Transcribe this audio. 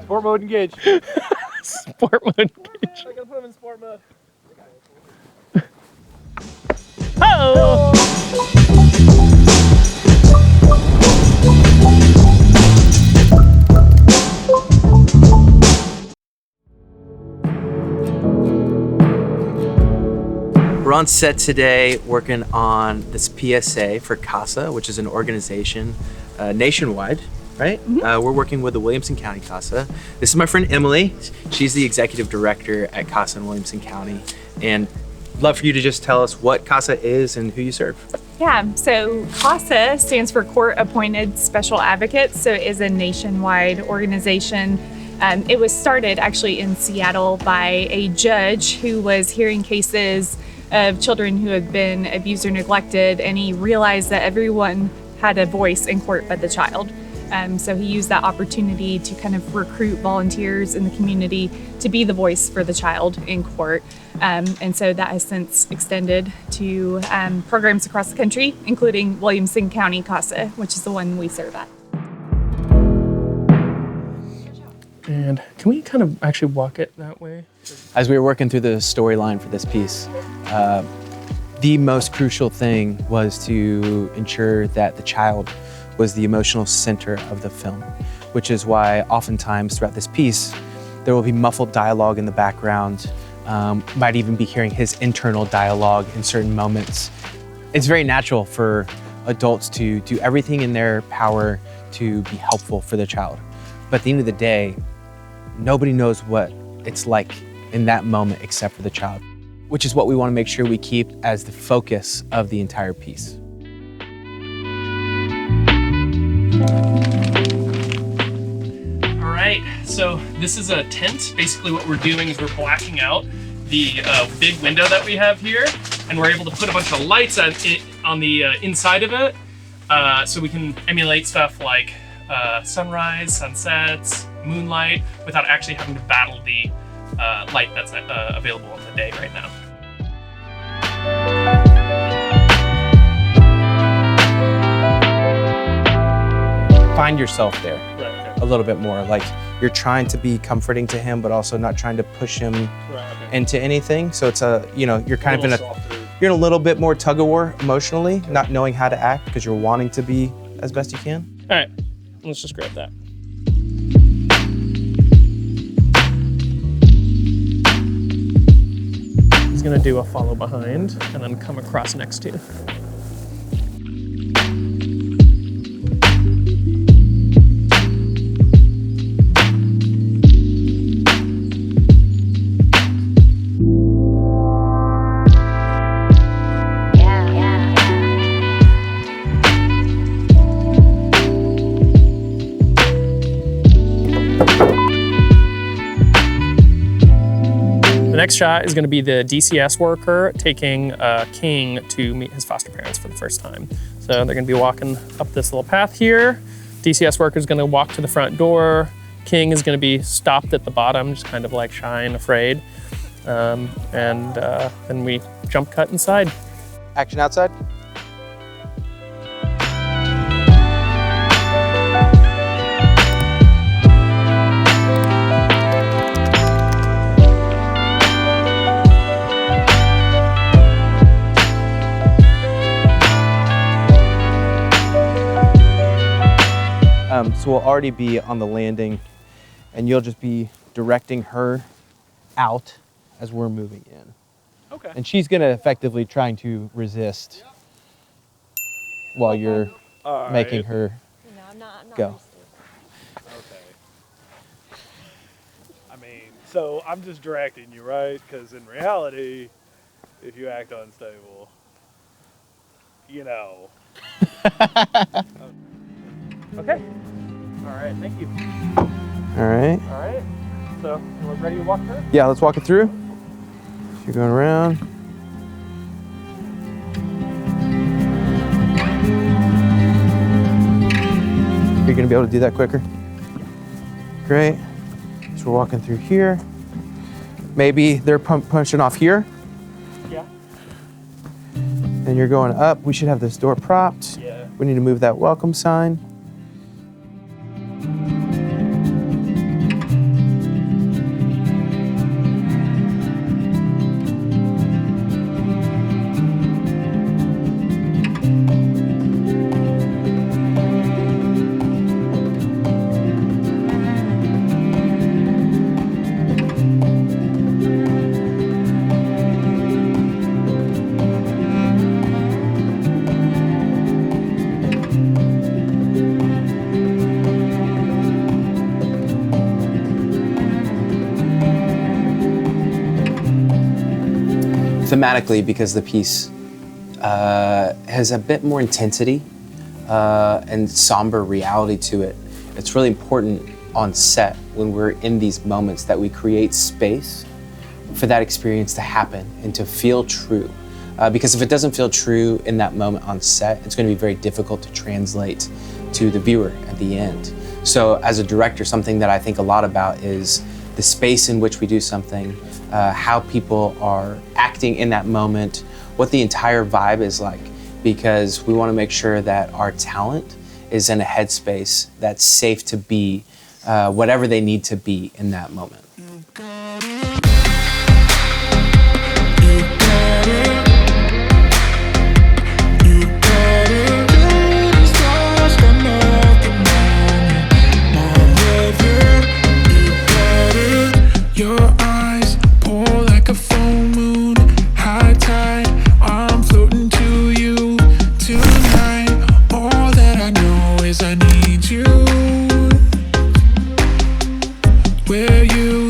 Sport mode engaged. Sport mode engaged. I gotta put him in sport mode. Oh! We're on set today working on this PSA for CASA, which is an organization nationwide, right? We're working with the Williamson County CASA. This is my friend Emily. She's the executive director at CASA in Williamson County. And I'd love for you to just tell us what CASA is and who you serve. Yeah, so CASA stands for Court Appointed Special Advocates, so it is a nationwide organization. It was started actually in Seattle by a judge who was hearing cases of children who had been abused or neglected, and he realized that everyone had a voice in court but the child. So he used that opportunity to kind of recruit volunteers in the community to be the voice for the child in court. And so that has since extended to programs across the country, including Williamson County CASA, which is the one we serve at. And can we kind of actually walk it that way? As we were working through the storyline for this piece, the most crucial thing was to ensure that the child was the emotional center of the film, which is why oftentimes throughout this piece, there will be muffled dialogue in the background, might even be hearing his internal dialogue in certain moments. It's very natural for adults to do everything in their power to be helpful for the child. But at the end of the day, nobody knows what it's like in that moment except for the child, which is what we want to make sure we keep as the focus of the entire piece. All right, so this is a tent. Basically what we're doing is we're blacking out the big window that we have here, and we're able to put a bunch of lights on the inside of it, so we can emulate stuff like sunrise, sunsets, moonlight, without actually having to battle the light that's available in the day right now. Find yourself there Right, a little bit more. Like you're trying to be comforting to him, but also not trying to push him into anything. So it's you're kind of you're in a little bit more tug of war emotionally, not knowing how to act because you're wanting to be as best you can. All right, let's just grab that. He's gonna do a follow behind and then come across next to you. The next shot is going to be the DCS worker taking King to meet his foster parents for the first time. So they're going to be walking up this little path here. DCS worker is going to walk to the front door. King is going to be stopped at the bottom, just kind of like shy and afraid. And then we jump cut inside. Action outside. So we'll already be on the landing and you'll just be directing her out as we're moving in. Okay. And she's gonna effectively trying to resist while you're making her I'm not go. Okay. I mean, so I'm just directing you, right? Because in reality, if you act unstable, you know. Okay. All right, thank you. All right. All right, so we're ready to walk through? Yeah, let's walk it through. You're going around. You're gonna be able to do that quicker? Great. So we're walking through here. Maybe they're punching off here. Yeah. And you're going up. We should have this door propped. Yeah. We need to move that welcome sign. thematically, because the piece has a bit more intensity and somber reality to it, it's really important on set when we're in these moments that we create space for that experience to happen and to feel true. Because if it doesn't feel true in that moment on set, it's going to be very difficult to translate to the viewer at the end. So as a director, something that I think a lot about is the space in which we do something, how people are acting in that moment, what the entire vibe is like, because we want to make sure that our talent is in a headspace that's safe to be whatever they need to be in that moment. Your eyes pour like a full moon, high tide, I'm floating to you tonight. All that I know is I need you. Where you